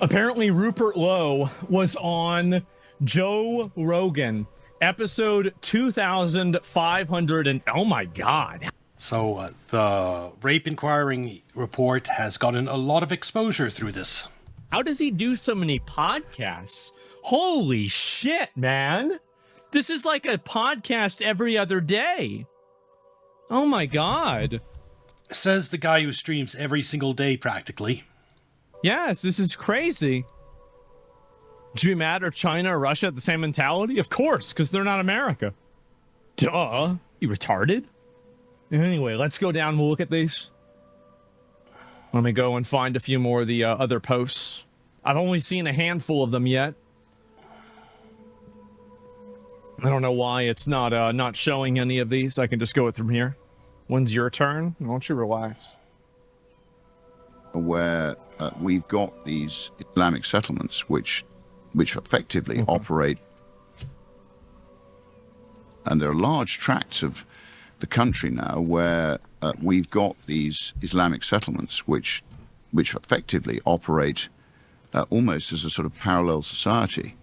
Apparently, Rupert Lowe was on Joe Rogan, episode 2500, and oh my God. So the rape inquiring report has gotten a lot of exposure through this. How does he do so many podcasts? Holy shit, man. This is like a podcast every other day. Oh my God. Says the guy who streams every single day practically. Yes, this is crazy. Would you be mad if China or Russia had the same mentality? Of course, because they're not America. Duh. You retarded? Anyway, let's go down and we'll look at these. Let me go and find a few more of the other posts. I've only seen a handful of them yet. I don't know why it's not showing any of these. I can just go from here. When's your turn? Why don't you relax? Where we've got these Islamic settlements which effectively operate, and there are large tracts of the country now where we've got these Islamic settlements which effectively operate almost as a sort of parallel society.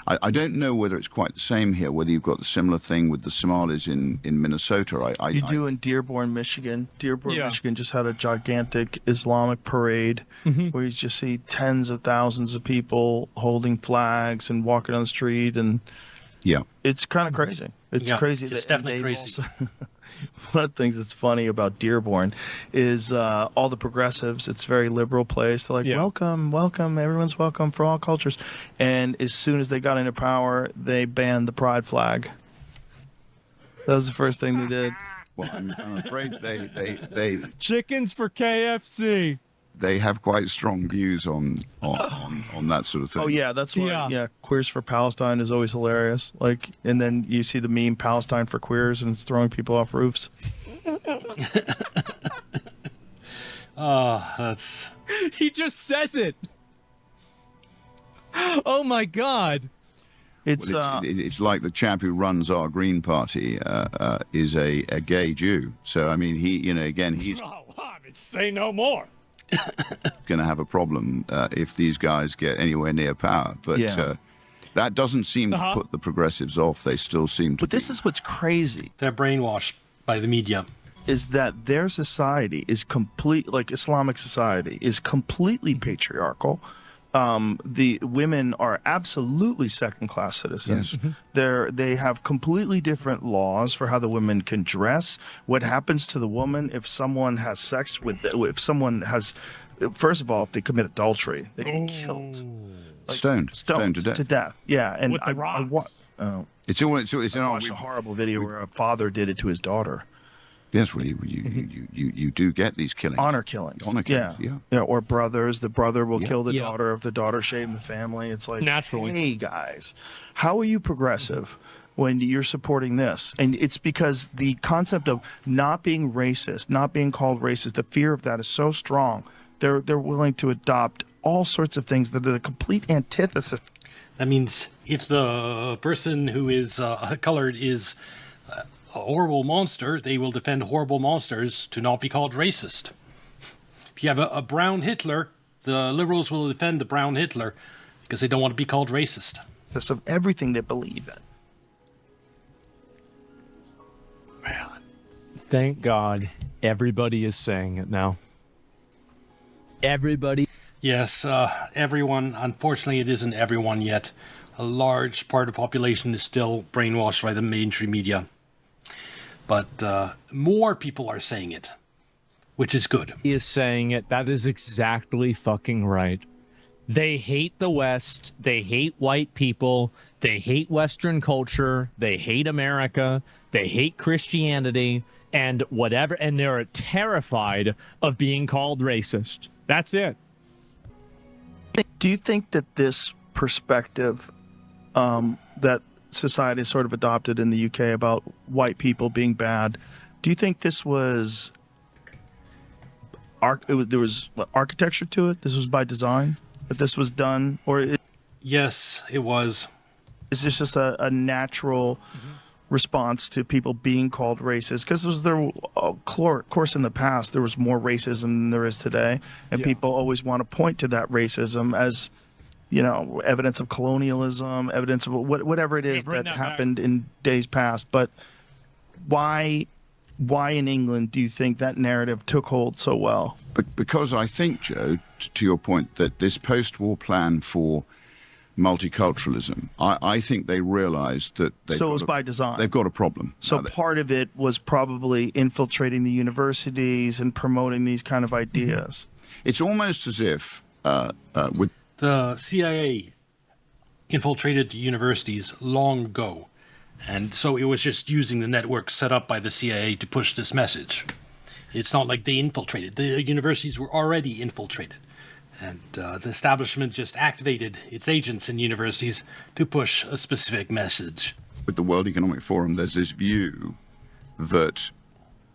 I don't know whether it's quite the same here, whether you've got the similar thing with the Somalis in Minnesota. You do in Dearborn, Michigan. Dearborn, Michigan just had a gigantic Islamic parade where you just see tens of thousands of people holding flags and walking on the street. And it's kind of crazy. It's crazy. It's definitely crazy. One of the things that's funny about Dearborn is all the progressives. It's a very liberal place. They're like, welcome, welcome, everyone's welcome for all cultures. And as soon as they got into power, they banned the pride flag. That was the first thing they did. Well, I'm afraid they Chickens for KFC. They have quite strong views on that sort of thing. Oh yeah, that's why Queers for Palestine is always hilarious. Like, and then you see the meme Palestine for queers, and it's throwing people off roofs. That's. He just says it. Oh my God. It's like the chap who runs our Green Party is a gay Jew. So I mean, he's say no more. going to have a problem if these guys get anywhere near power. But that doesn't seem to put the progressives off. They still seem to. But this is what's crazy. They're brainwashed by the media. Is that their society is like Islamic society is completely patriarchal. The women are absolutely second-class citizens. Yes. They have completely different laws for how the women can dress. What happens to the woman if someone has sex if someone has, first of all, if they commit adultery, they get killed, like, stoned to death. Yeah, and with the rocks. It's a horrible video where a father did it to his daughter. Yes, well, you do get these killings. Honor killings. Yeah, or brothers. The brother will kill the daughter if the daughter shamed the family. It's like, naturally. Hey, guys, how are you progressive when you're supporting this? And it's because the concept of not being racist, not being called racist, the fear of that is so strong. They're willing to adopt all sorts of things that are the complete antithesis. That means if the person who is colored is a horrible monster, they will defend horrible monsters to not be called racist. If you have a brown Hitler, the liberals will defend the brown Hitler because they don't want to be called racist. Just of everything they believe in. Well, thank God everybody is saying it now. Everybody. Yes, everyone. Unfortunately, it isn't everyone yet. A large part of the population is still brainwashed by the mainstream media. But more people are saying it, which is good. He is saying it. That is exactly fucking right. They hate the West. They hate white people. They hate Western culture. They hate America. They hate Christianity and whatever. And they're terrified of being called racist. That's it. Do you think that this perspective that society is sort of adopted in the UK about white people being bad, do you think this was there was architecture to it? This was by design that this was done, or yes, it was. Is this just a natural response to people being called racist? Because of course in the past there was more racism than there is today, and people always want to point to that racism as evidence of colonialism, evidence of whatever it is bring that that happened in days past. But why in England do you think that narrative took hold so well? Because I think, Joe, to your point, that this post-war plan for multiculturalism, I think they realized that So it was by design. they've got a problem. So part of it was probably infiltrating the universities and promoting these kind of ideas. It's almost as if with The CIA infiltrated universities long ago, and so it was just using the network set up by the CIA to push this message. It's not like they infiltrated. The universities were already infiltrated, and the establishment just activated its agents in universities to push a specific message. the World Economic Forum, there's this view that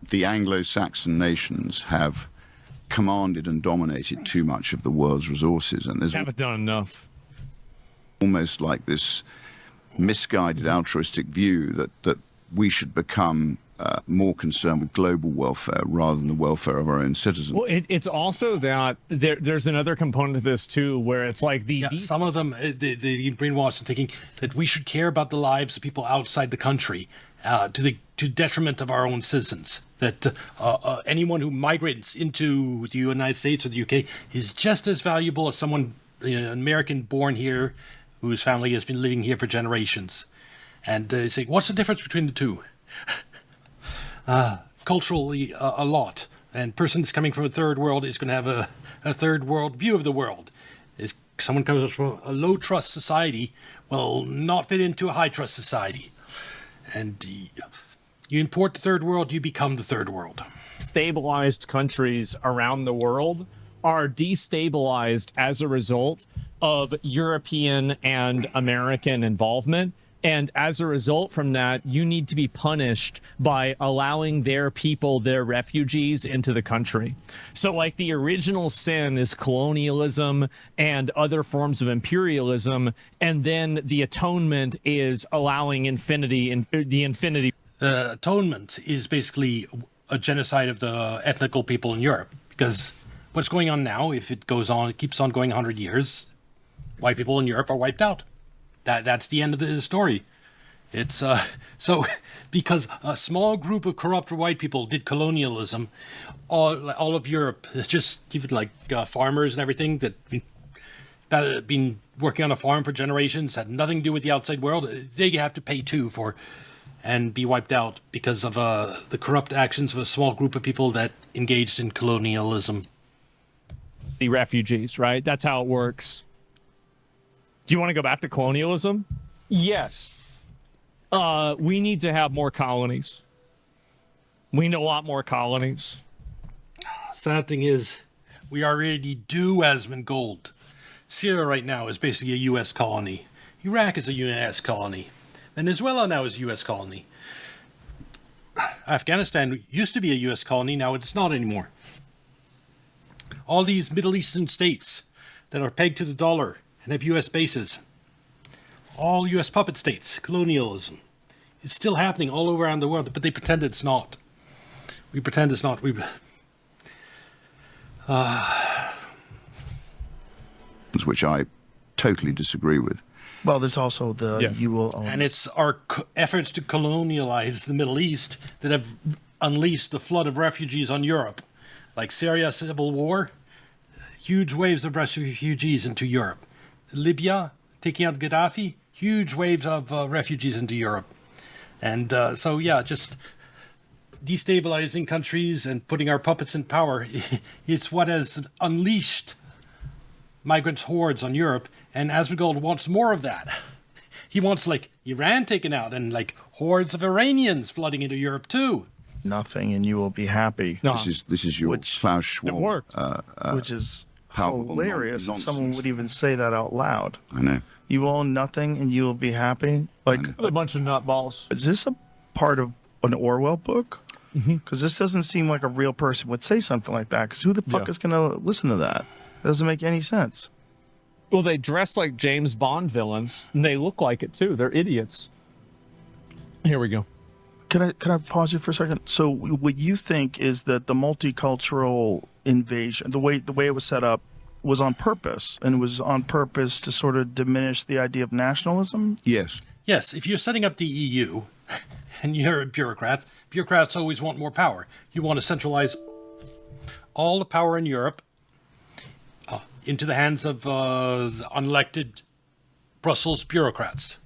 the Anglo-Saxon nations have commanded and dominated too much of the world's resources, and there's Haven't done enough. almost like this misguided altruistic view that we should become more concerned with global welfare rather than the welfare of our own citizens. Well, it's also that there's another component to this too, where it's like Some of them, they brainwashed and thinking that we should care about the lives of people outside the country to detriment of our own citizens. That anyone who migrates into the United States or the UK is just as valuable as someone, an American born here, whose family has been living here for generations. And say, what's the difference between the two? Culturally, a lot. And person that's coming from a third world is going to have a third world view of the world. Is someone comes from a low trust society, will not fit into a high trust society. And you import the third world, you become the third world. stabilized countries around the world are destabilized as a result of European and American involvement. And as a result from that, you need to be punished by allowing their people, their refugees, into the country. So like the original sin is colonialism and other forms of imperialism. And then the atonement is allowing infinity and the infinity. Atonement is basically a genocide of the ethnical people in Europe. Because what's going on now, if it goes on, it keeps on going 100 years, white people in Europe are wiped out. That's the end of the story. It's so because a small group of corrupt white people did colonialism, all of Europe, just even like farmers and everything that been working on a farm for generations, had nothing to do with the outside world. They have to pay too for and be wiped out because of the corrupt actions of a small group of people that engaged in colonialism. The refugees, right? That's how it works. Do you want to go back to colonialism? Yes. We need to have more colonies. We need a lot more colonies. Sad thing is, we already do Asmongold. Syria right now is basically a U.S. colony. Iraq is a U.S. colony. Venezuela now is a U.S. colony. Afghanistan used to be a U.S. colony, now it's not anymore. All these Middle Eastern states that are pegged to the dollar and have U.S. bases, all U.S. puppet states, colonialism. It's still happening all over around the world, but they pretend it's not. We pretend it's not. Which I totally disagree with. Well, there's also the you will own. And it's our efforts to colonialize the Middle East that have unleashed the flood of refugees on Europe. Like Syria civil war, huge waves of refugees into Europe. Libya, taking out Gaddafi, huge waves of refugees into Europe. And so, yeah, just destabilizing countries and putting our puppets in power, it's what has unleashed migrant hordes on Europe. And Asmongold wants more of that. He wants, like, Iran taken out and, like, hordes of Iranians flooding into Europe, too. Nothing, and you will be happy. No. This is your Klaus Schwab. It worked. Which is palpable hilarious that someone nonsense. would even say that out loud. I know. You own nothing and you will be happy. Like, A bunch of nutballs. is this a part of an Orwell book? Because this doesn't seem like a real person would say something like that. Because who the fuck Yeah. is going to listen to that? It doesn't make any sense. Well, they dress like James Bond villains, and they look like it too. They're idiots. Here we go. Can I pause you for a second? So what you think is that the multicultural invasion, the way it was set up, was on purpose, and was on purpose to sort of diminish the idea of nationalism. Yes. Yes, if you're setting up the EU and you're a bureaucrat, bureaucrats always want more power. You want to centralize all the power in Europe into the hands of the unelected Brussels bureaucrats.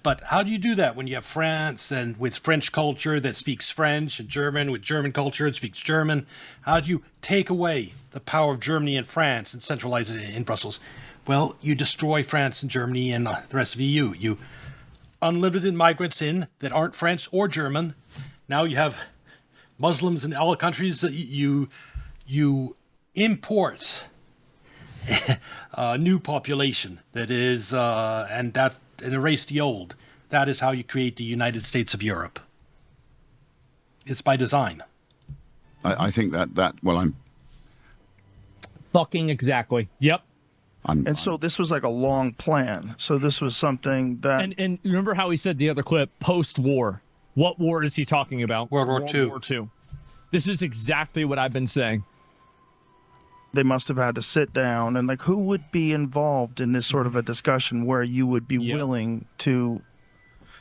But how do you do that when you have France and with French culture that speaks French, and German with German culture that speaks German? How do you take away the power of Germany and France and centralize it in Brussels? Well, you destroy France and Germany and the rest of the EU. You unlimited migrants in that aren't French or German. Now you have Muslims in all countries. You import a new population that is and erase the old. That is how you create the United States of Europe. It's by design. I think I'm Fucking exactly. Yep. So this was like a long plan. So this was something that... And remember how he said the other clip, post-war. What war is he talking about? World War II. World War II. This is exactly what I've been saying. They must have had to sit down and, like, who would be involved in this sort of a discussion where you would be willing to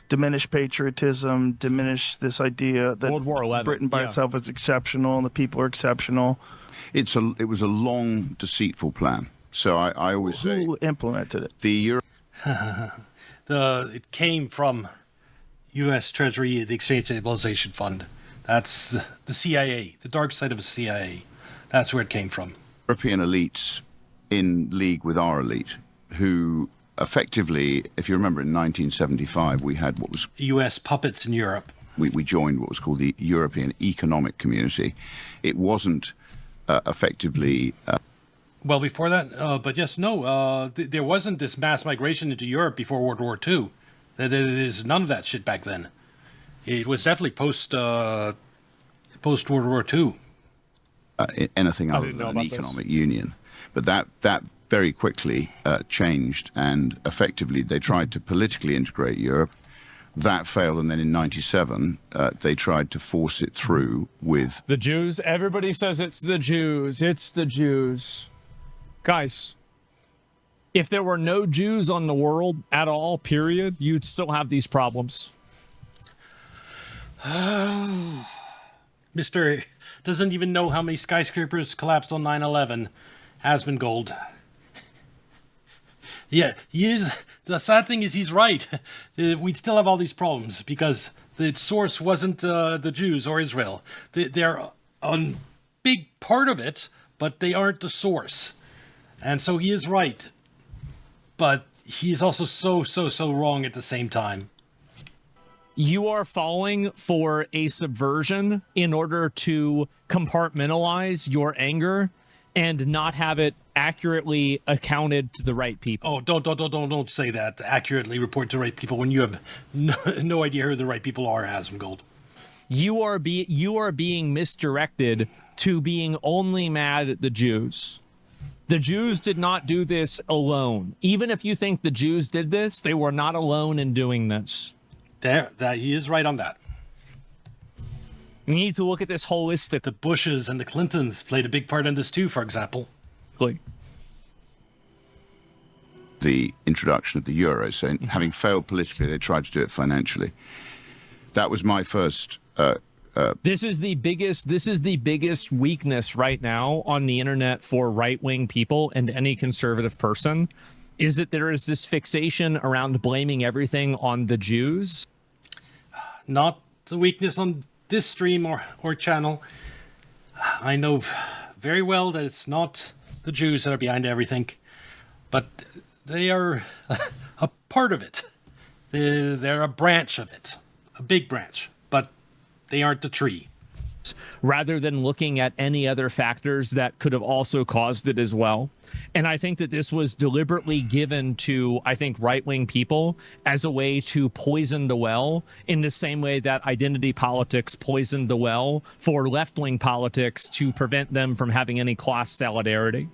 diminish patriotism, diminish this idea that World War XI, Britain by itself is exceptional and the people are exceptional. It was a long, deceitful plan. So I always say... Who implemented it? The Euro... It came from U.S. Treasury, the Exchange Stabilization Fund. That's the CIA, the dark side of the CIA. That's where it came from. European elites in league with our elite, who effectively, if you remember in 1975, we had what was... U.S. puppets in Europe. We joined what was called the European Economic Community. It wasn't effectively... Well, before that, but yes, no, there wasn't this mass migration into Europe before World War II. There's none of that shit back then. It was definitely post World War II. Anything other than an economic union. But that very quickly changed, and effectively they tried to politically integrate Europe. That failed, and then in 97, they tried to force it through with... The Jews? Everybody says it's the Jews. It's the Jews. Guys, if there were no Jews on the world at all, period, you'd still have these problems. Mr. doesn't even know how many skyscrapers collapsed on 9/11. Asmongold. Yeah, he is. The sad thing is he's right. We'd still have all these problems because the source wasn't the Jews or Israel. They're a big part of it, but they aren't the source. And so he is right. But he is also so wrong at the same time. You are falling for a subversion in order to compartmentalize your anger and not have it accurately accounted to the right people. Oh, don't say that. Accurately report to the right people when you have no idea who the right people are, Asmongold. You are being misdirected to being only mad at the Jews. The Jews did not do this alone. Even if you think the Jews did this, they were not alone in doing this. That he is right on that. We need to look at this holistically. The Bushes and the Clintons played a big part in this too, for example. The introduction of the euro. So having failed politically, they tried to do it financially. That was my first... This is the biggest weakness right now on the internet for right-wing people and any conservative person, is that there is this fixation around blaming everything on the Jews. Not the weakness on this stream or channel. I know very well that it's not the Jews that are behind everything, but they are a part of it. They're a branch of it, a big branch, but they aren't the tree. Rather than looking at any other factors that could have also caused it as well. And I think that this was deliberately given to, I think, right-wing people as a way to poison the well, in the same way that identity politics poisoned the well for left-wing politics to prevent them from having any class solidarity.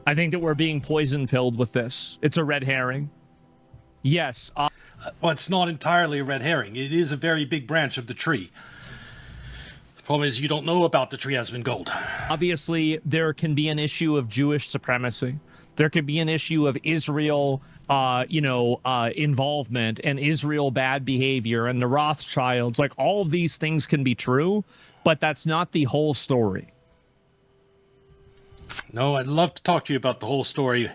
I think that we're being poison-pilled with this. It's a red herring. Yes. Well, it's not entirely a red herring. It is a very big branch of the tree. Problem is, you don't know about the tree has been gold. Obviously, there can be an issue of Jewish supremacy. There could be an issue of Israel, involvement and Israel bad behavior and the Rothschilds. Like, all of these things can be true, but that's not the whole story. No, I'd love to talk to you about the whole story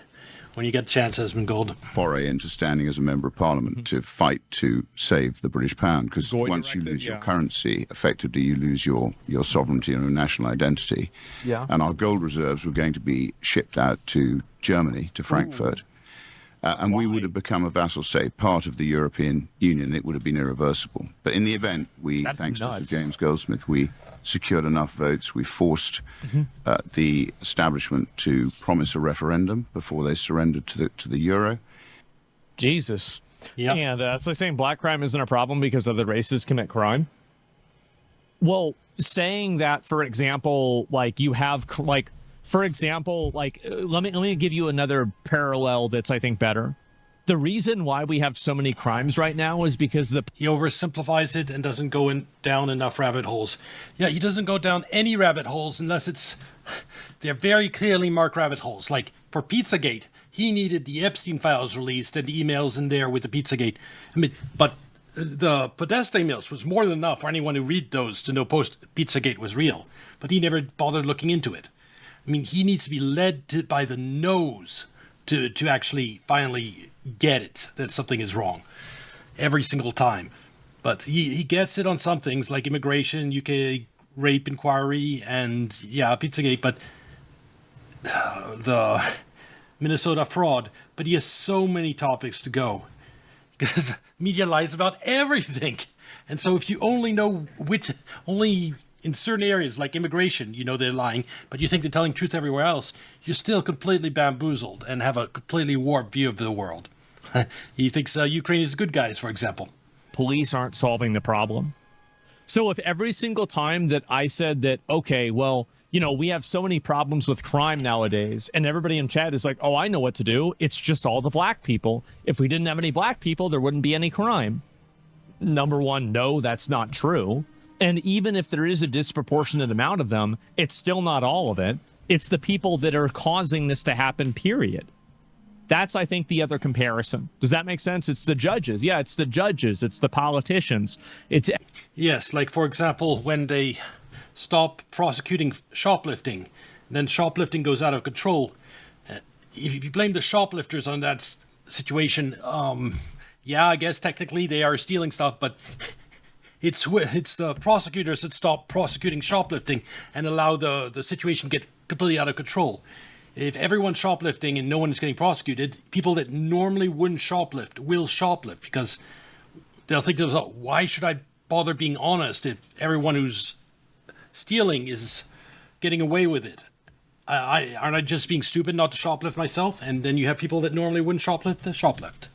when you get a chance, Esmond Gold. Foray into standing as a member of parliament to fight to save the British pound, because once you lose your currency, effectively you lose your sovereignty and your national identity. Yeah. And our gold reserves were going to be shipped out to Germany, to Frankfurt. And we would have become a vassal state, part of the European Union. It would have been irreversible. But in the event, thanks to Sir James Goldsmith, we secured enough votes. We forced the establishment to promise a referendum before they surrendered to the euro. Jesus. Yeah. And it's like saying black crime isn't a problem because other races commit crime. Well, saying that, for example, like you have, like, for example, like, let me give you another parallel that's, I think, better. The reason why we have so many crimes right now is because he oversimplifies it and doesn't go down enough rabbit holes. Yeah, he doesn't go down any rabbit holes unless they're very clearly marked rabbit holes. Like for Pizzagate, he needed the Epstein files released and the emails in there with the Pizzagate. I mean, but the Podesta emails was more than enough for anyone who read those to know Pizzagate was real. But he never bothered looking into it. I mean, he needs to be led by the nose to actually finally get it that something is wrong every single time. But he gets it on some things like immigration, UK rape inquiry, and Pizzagate, but the Minnesota fraud. But he has so many topics to go because media lies about everything. And so if you only know only in certain areas like immigration, you know they're lying, but you think they're telling truth everywhere else, you're still completely bamboozled and have a completely warped view of the world. He thinks Ukraine is good guys, for example. Police aren't solving the problem. So if every single time that I said that, okay, well, we have so many problems with crime nowadays, and everybody in chat is like, oh, I know what to do. It's just all the black people. If we didn't have any black people, there wouldn't be any crime. Number one, no, that's not true. And even if there is a disproportionate amount of them, it's still not all of it. It's the people that are causing this to happen, period. That's, I think, the other comparison. Does that make sense? It's the judges. Yeah, it's the judges. It's the politicians. Yes, like, for example, when they stop prosecuting shoplifting, then shoplifting goes out of control. If you blame the shoplifters on that situation, I guess technically they are stealing stuff, but it's the prosecutors that stop prosecuting shoplifting and allow the situation get completely out of control. If everyone's shoplifting and no one is getting prosecuted, people that normally wouldn't shoplift will shoplift because they'll think to themselves, why should I bother being honest if everyone who's stealing is getting away with it? Aren't I just being stupid not to shoplift myself? And then you have people that normally wouldn't shoplift to shoplift.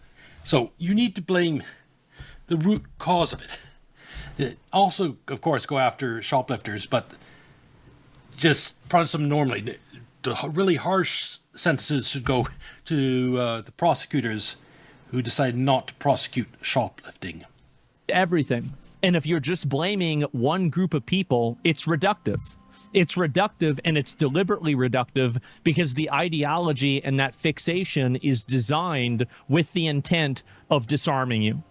So you need to blame the root cause of it. Also, of course, go after shoplifters, but just punish them normally. The really harsh sentences should go to the prosecutors who decide not to prosecute shoplifting. Everything. And if you're just blaming one group of people, it's reductive. It's reductive, and it's deliberately reductive because the ideology and that fixation is designed with the intent of disarming you.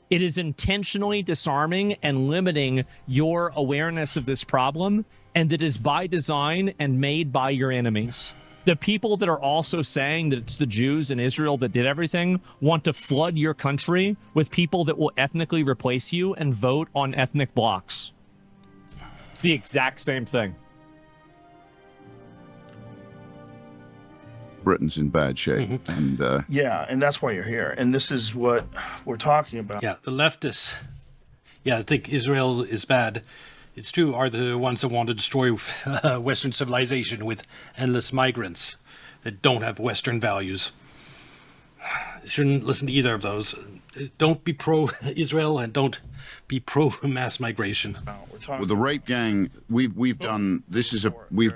It is intentionally disarming and limiting your awareness of this problem, and it is by design and made by your enemies. The people that are also saying that it's the Jews in Israel that did everything want to flood your country with people that will ethnically replace you and vote on ethnic blocks. It's the exact same thing. Britain's in bad shape. And and that's why you're here. And this is what we're talking about. Yeah, the leftists, I think Israel is bad. It's true, are the ones that want to destroy Western civilization with endless migrants that don't have Western values. You shouldn't listen to either of those. Don't be pro-Israel and don't be pro-mass migration. Well, the rape gang, we've done, we've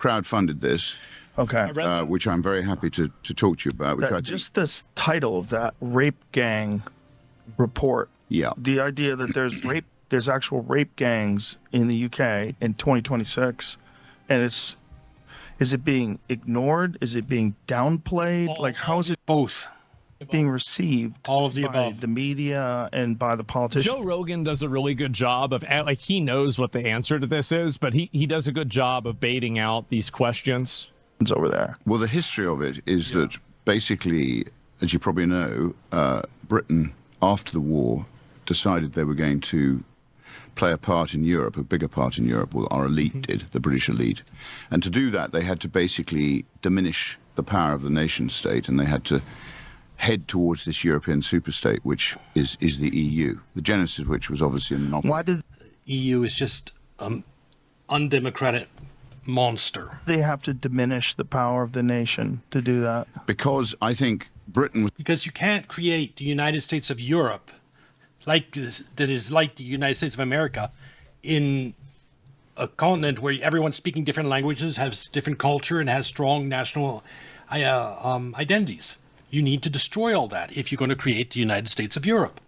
crowdfunded this. Okay. Which I'm very happy to talk to you about. Which just this title of that rape gang report. Yeah. The idea that there's rape there's actual rape gangs in the UK in 2026, and is it being ignored? Is it being downplayed? Like, how is it Both. being received? All of the by above. the media and by the politicians. Joe Rogan does a really good job of, like, he knows what the answer to this is, but he does a good job of baiting out these questions. Over there. Well, the history of it is that basically, as you probably know, Britain, after the war, decided they were going to play a part in Europe, a bigger part in Europe. Well, our elite did, the British elite. And to do that, they had to basically diminish the power of the nation state, and they had to head towards this European superstate, which is the EU, the genesis of which was obviously a monopoly. Why did EU is just undemocratic monster. they have to diminish the power of the nation to do that? Because I think Britain was Because you can't create the United States of Europe like this, that is like the United States of America, in a continent where everyone's speaking different languages, has different culture, and has strong national identities. You need to destroy all that if you're going to create the United States of Europe.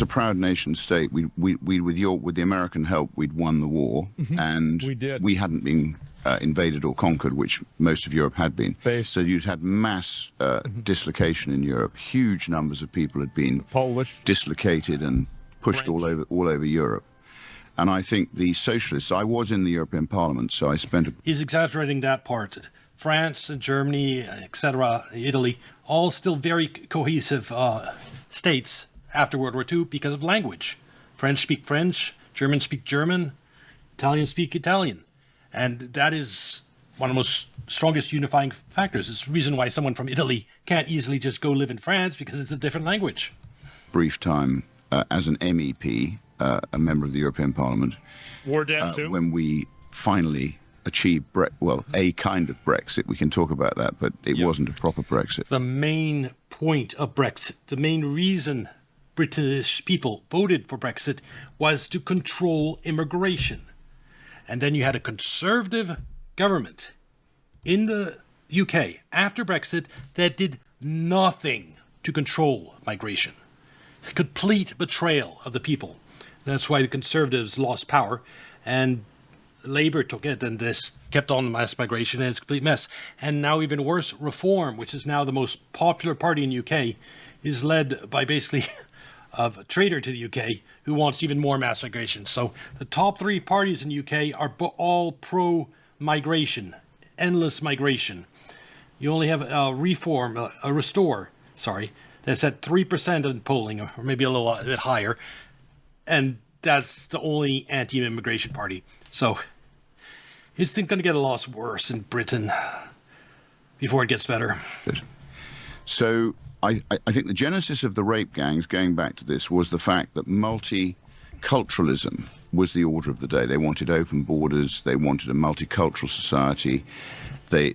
a proud nation state. We with the American help, we'd won the war, and We did. We hadn't been invaded or conquered, which most of Europe had been. So you'd had mass dislocation in Europe. Huge numbers of people had been Polish. dislocated and pushed all over Europe. And I think the socialists, I was in the European Parliament, so I spent He's exaggerating that part. France and Germany, etc., Italy, all still very cohesive states after World War II because of language. French speak French, Germans speak German, Italians speak Italian. And that is one of the most strongest unifying factors. It's the reason why someone from Italy can't easily just go live in France, because it's a different language. brief time as an MEP, a member of the European Parliament, War dead too. when we finally achieved, a kind of Brexit. We can talk about that, but it wasn't a proper Brexit. The main point of Brexit, the main reason British people voted for Brexit, was to control immigration. And then you had a conservative government in the UK after Brexit that did nothing to control migration. Complete betrayal of the people. That's why the Conservatives lost power, and Labour took it, and this kept on mass migration, and it's a complete mess. And now even worse, Reform, which is now the most popular party in the UK, is led by basically a traitor to the UK who wants even more mass migration. So the top three parties in the UK are all pro-migration, endless migration. You only have a Restore, that's at 3% in polling, or maybe a little bit higher. And that's the only anti-immigration party. So it's going to get a lot worse in Britain before it gets better. So I think the genesis of the rape gangs, going back to this, was the fact that multiculturalism was the order of the day. They wanted open borders. They wanted a multicultural society. They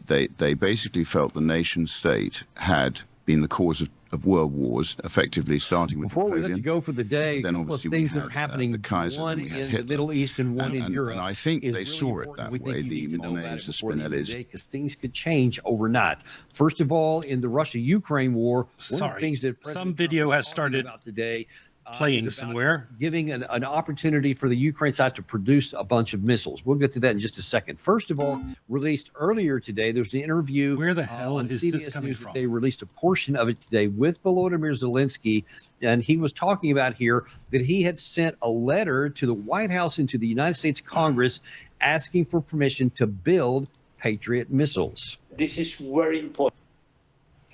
basically felt the nation state had been the cause of world wars, effectively starting with Before we Napoleon. let you go for the day, Then a couple of obviously we things that had, are happening, the Kaiser, one and we had in the Hitler. Middle East and one in Europe. And I think is they really saw it important. that We think way, you the need to know about Monets, it the before the end of Spinellis. the day, 'cause things could change overnight. First of all, in the Russia-Ukraine war, one of the things that some President video Trump has is talking started about today playing is about somewhere. giving an opportunity for the Ukraine side to produce a bunch of missiles. We'll get to that in just a second. First of all, released earlier today, there's an interview Where the hell on is CBS this coming News from? that they released a portion of it today with Volodymyr Zelensky, and he was talking about here that he had sent a letter to the White House and to the United States Congress asking for permission to build Patriot missiles. This is very important.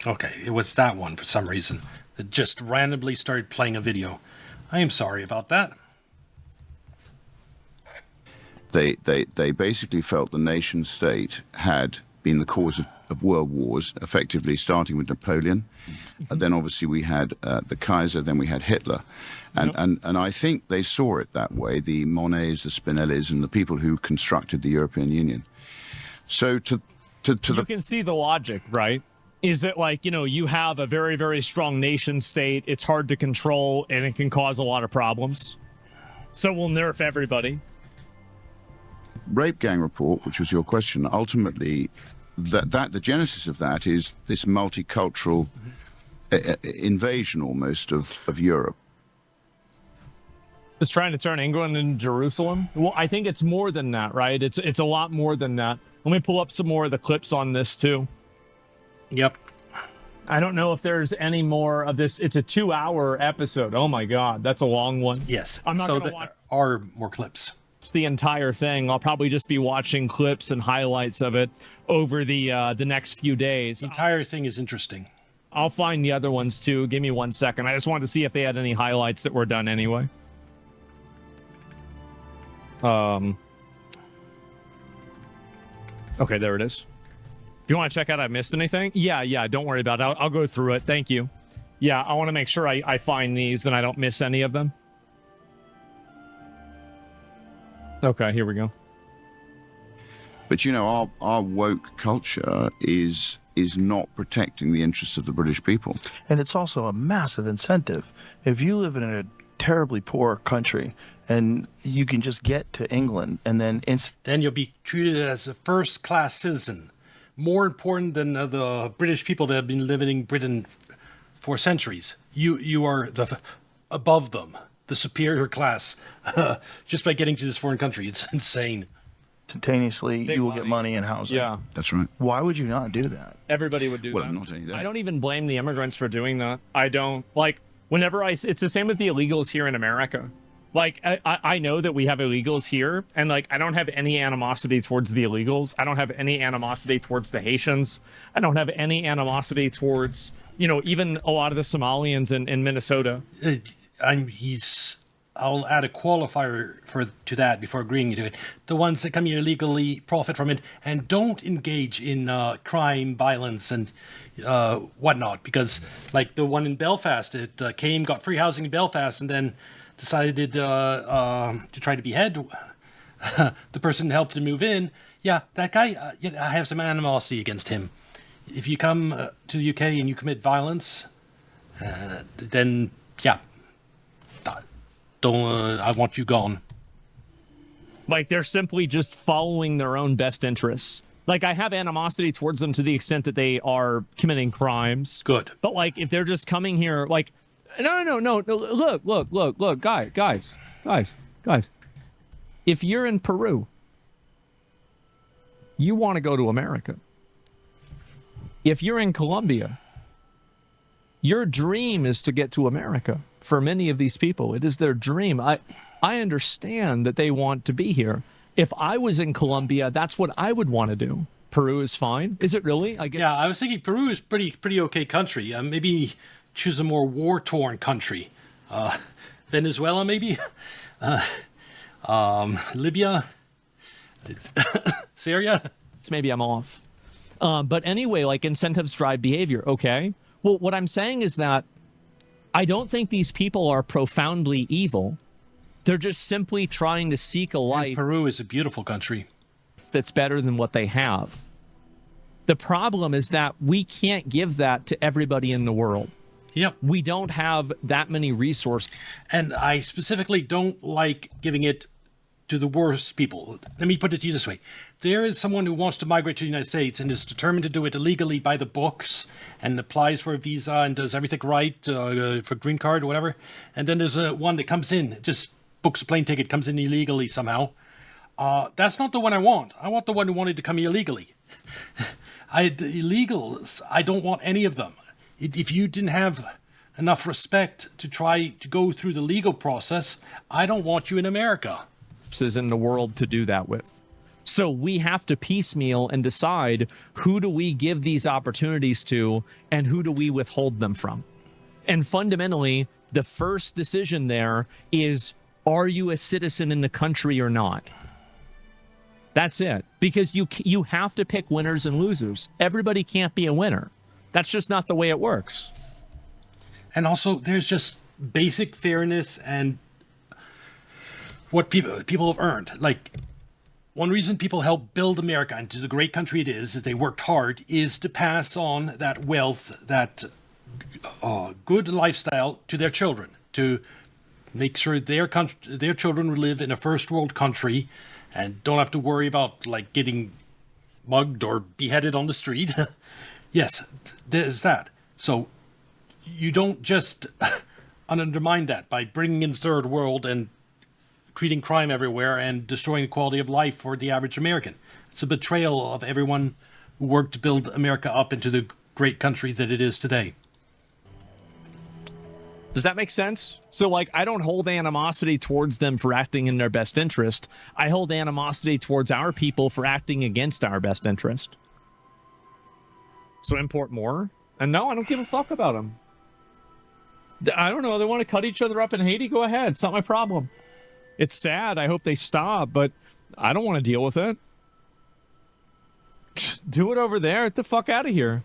Okay, it was that one for some reason that just randomly started playing a video. I am sorry about that. They basically felt the nation state had been the cause of world wars, effectively starting with Napoleon. Then obviously we had the Kaiser, then we had Hitler. And I think they saw it that way, the Monets, the Spinellis, and the people who constructed the European Union. So to You the can see the logic, right? Is that, like, you know, you have a very, very strong nation state. It's hard to control, and it can cause a lot of problems. So we'll nerf everybody. rape gang report, which was your question, ultimately the genesis of that is this multicultural invasion almost of Europe. Is trying to turn England into Jerusalem? Well, I think it's more than that, right? It's a lot more than that. Let me pull up some more of the clips on this too. Yep. I don't know if there's any more of this. It's a 2-hour episode. Oh my God, that's a long one. Yes. I'm not so going to watch there are more clips. the entire thing. I'll probably just be watching clips and highlights of it over the next few days. The entire thing is interesting. I'll find the other ones too. Give me 1 second. I just wanted to see if they had any highlights that were done anyway. Okay, there it is. If you want to check out I missed anything, yeah, don't worry about it. I'll go through it. Thank you. Yeah, I want to make sure I find these and I don't miss any of them. Okay, here we go. But you know, our woke culture is not protecting the interests of the British people. And it's also a massive incentive. If you live in a terribly poor country and you can just get to England and then Then you'll be treated as a first-class citizen. More important than the British people that have been living in Britain for centuries. You are above them, the superior class, just by getting to this foreign country. It's insane. instantaneously Big you will money. get money and housing. Yeah, That's right. Why would you not do that? everybody would do Well, that. not only that. I don't even blame the immigrants for doing that. I don't like whenever it's the same with the illegals here in America. Like I know that we have illegals here, and like I don't have any animosity towards the illegals. I don't have any animosity towards the Haitians. I don't have any animosity towards even a lot of the Somalians in Minnesota. I'll add a qualifier to that before agreeing to it. The ones that come here illegally profit from it and don't engage in crime, violence, and whatnot. Because, like the one in Belfast, it got free housing in Belfast, and then decided to try to behead the person who helped him move in. Yeah, that guy. I have some animosity against him. If you come to the UK and you commit violence, then yeah. I want you gone. Like they're simply just following their own best interests. Like I have animosity towards them to the extent that they are committing crimes. Good. But like if they're just coming here, like no. Look, guys. If you're in Peru, you want to go to America. If you're in Colombia, your dream is to get to America. For many of these people, it is their dream. I understand that they want to be here. If I was in Colombia, that's what I would want to do. Peru is fine. Is it really? I guess. Yeah, I was thinking Peru is pretty okay country. Maybe choose a more war-torn country. Venezuela, maybe? Libya? Syria? Maybe I'm off. But anyway, like incentives drive behavior. Okay. Well, what I'm saying is that I don't think these people are profoundly evil. They're just simply trying to seek a life Peru is a beautiful country. that's better than what they have. The problem is that we can't give that to everybody in the world. Yep. We don't have that many resources. And I specifically don't like giving it to the worst people. Let me put it to you this way. There is someone who wants to migrate to the United States and is determined to do it illegally by the books and applies for a visa and does everything right for green card or whatever. And then there's one that comes in, just books a plane ticket, comes in illegally somehow. That's not the one I want. I want the one who wanted to come here illegally. The illegals, I don't want any of them. If you didn't have enough respect to try to go through the legal process, I don't want you in America. In the world to do that with. So we have to piecemeal and decide who do we give these opportunities to and who do we withhold them from. And fundamentally, the first decision there is, are you a citizen in the country or not? That's it. Because you have to pick winners and losers. Everybody can't be a winner. That's just not the way it works. And also, there's just basic fairness and what people have earned. Like, one reason people help build America into the great country it is, that they worked hard, is to pass on that wealth, that good lifestyle to their children, to make sure their children will live in a first world country and don't have to worry about like getting mugged or beheaded on the street. Yes, there's that. So you don't just undermine that by bringing in third world and creating crime everywhere and destroying the quality of life for the average American. It's a betrayal of everyone who worked to build America up into the great country that it is today. Does that make sense? So, like, I don't hold animosity towards them for acting in their best interest. I hold animosity towards our people for acting against our best interest. So import more? And no, I don't give a fuck about them. I don't know. They want to cut each other up in Haiti? Go ahead. It's not my problem. It's sad. I hope they stop, but I don't want to deal with it. Do it over there. Get the fuck out of here.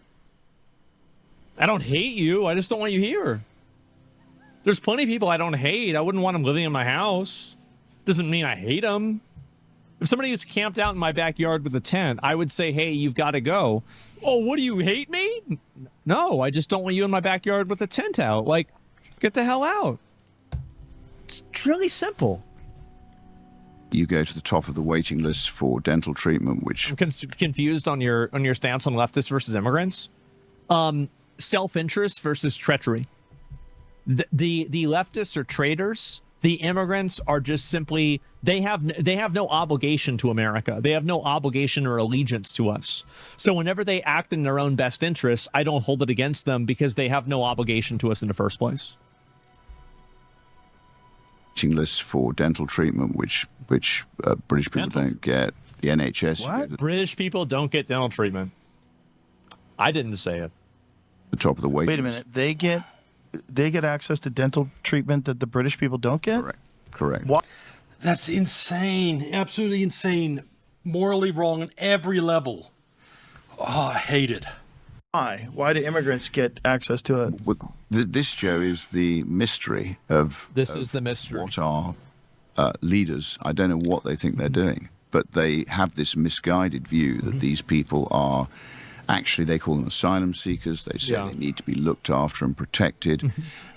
I don't hate you. I just don't want you here. There's plenty of people I don't hate. I wouldn't want them living in my house. Doesn't mean I hate them. If somebody was camped out in my backyard with a tent, I would say, hey, you've got to go. Oh, what do you hate me? No, I just don't want you in my backyard with a tent out. Like, get the hell out. It's really simple. You go to the top of the waiting list for dental treatment, which I'm confused on your stance on leftists versus immigrants. Self-interest versus treachery. The leftists are traitors. The immigrants are just simply, they have no obligation to America. They have no obligation or allegiance to us. So whenever they act in their own best interest, I don't hold it against them because they have no obligation to us in the first place. waiting lists for dental treatment, which British people don't get. The NHS. What? British people don't get dental treatment. I didn't say it. The top of the waiting Wait a minute. They get access to dental treatment that the British people don't get? Correct. What? That's insane. Absolutely insane. Morally wrong on every level. Oh, I hate it. Why? Why do immigrants get access to it? This, Joe, is the mystery of. This is the mystery. What our leaders, I don't know what they think they're doing, but they have this misguided view that these people are actually, they call them asylum seekers. They say they need to be looked after and protected.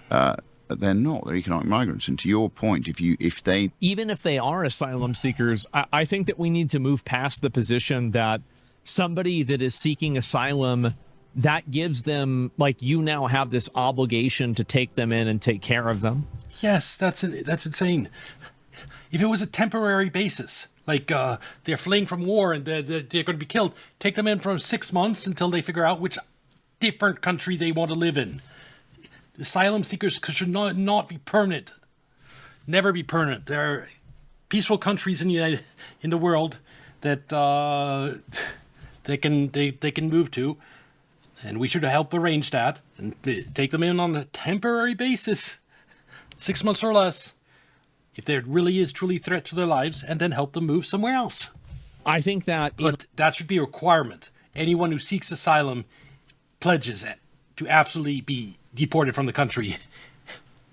But they're not. They're economic migrants. And to your point, even if they are asylum seekers, I think that we need to move past the position that somebody that is seeking asylum, that gives them, like, you now have this obligation to take them in and take care of them. Yes, that's insane. If it was a temporary basis, like they're fleeing from war and they're going to be killed, take them in for 6 months until they figure out which different country they want to live in. Asylum seekers should not be permanent, never be permanent. There are peaceful countries in the world that they can move to, and we should help arrange that and take them in on a temporary basis, 6 months or less, if there really is truly a threat to their lives, and then help them move somewhere else. I think that... But that should be a requirement. Anyone who seeks asylum pledges to absolutely be deported from the country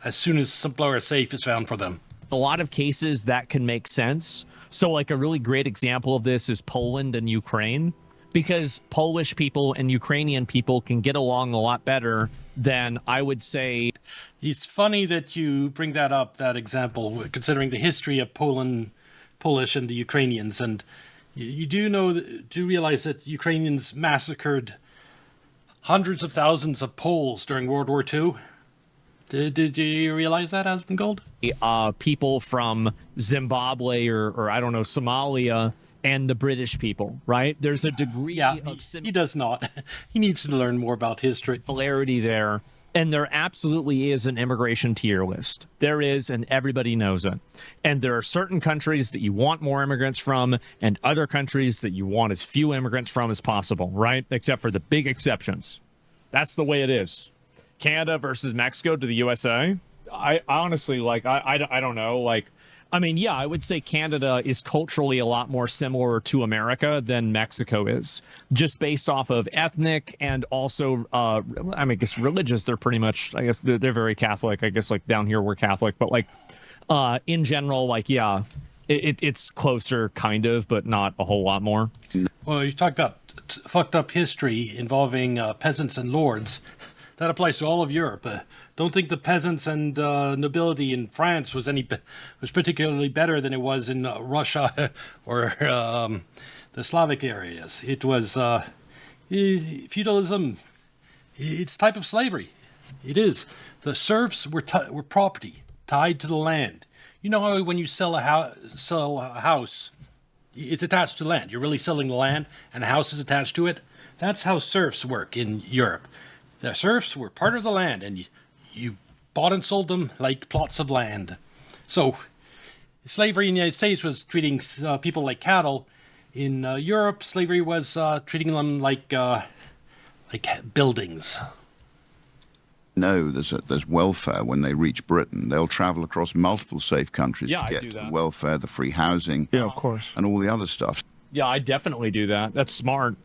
as soon as somewhere safe is found for them. A lot of cases that can make sense. So, like, a really great example of this is Poland and Ukraine, because Polish people and Ukrainian people can get along a lot better than, I would say... It's funny that you bring that up, that example, considering the history of Polish and the Ukrainians. And you do realize that Ukrainians massacred hundreds of thousands of Poles during World War II? Did you realize that, Husband Gold? People from Zimbabwe or I don't know, Somalia, and the British people, right? There's a degree of he does not. He needs to learn more about history. Similarity there. And there absolutely is an immigration tier list. There is, and everybody knows it. And there are certain countries that you want more immigrants from, and other countries that you want as few immigrants from as possible, right? Except for the big exceptions. That's the way it is. Canada versus Mexico to the USA. I honestly, like, I don't know. Like, I mean, yeah, I would say Canada is culturally a lot more similar to America than Mexico is, just based off of ethnic and also, I mean, I guess religious. They're pretty much, I guess they're very Catholic. I guess like down here we're Catholic, but like in general, like, yeah, it's closer kind of, but not a whole lot more. Well, you talked about fucked up history involving peasants and lords. That applies to all of Europe. Don't think the peasants and nobility in France was particularly better than it was in Russia or the Slavic areas. It was feudalism. It's a type of slavery. It is. The serfs were property tied to the land. You know how when you sell a house, it's attached to land. You're really selling the land, and the house is attached to it. That's how serfs work in Europe. The serfs were part of the land, and you bought and sold them like plots of land. So slavery in the United States was treating people like cattle. In Europe, slavery was treating them like buildings. No, there's welfare when they reach Britain. They'll travel across multiple safe countries Yeah, to I get do to the that. welfare, the free housing, Yeah, of course. and all the other stuff. Yeah, I definitely do that. That's smart.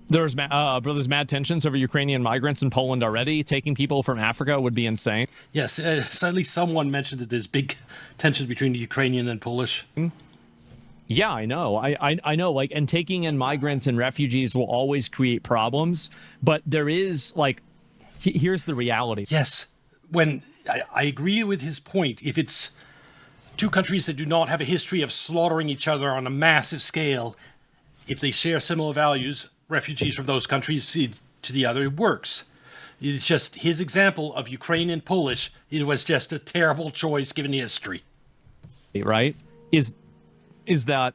There's mad tensions over Ukrainian migrants in Poland already. Taking people from Africa would be insane. Yes, sadly, someone mentioned that there's big tensions between the Ukrainian and Polish. Yeah, I know. I know. Like, and taking in migrants and refugees will always create problems. But there is like, here's the reality. Yes, when I agree with his point. If it's two countries that do not have a history of slaughtering each other on a massive scale, if they share similar values, refugees from those countries to the other, it works. It's just his example of Ukraine and Polish. It was just a terrible choice given history. Right? Is that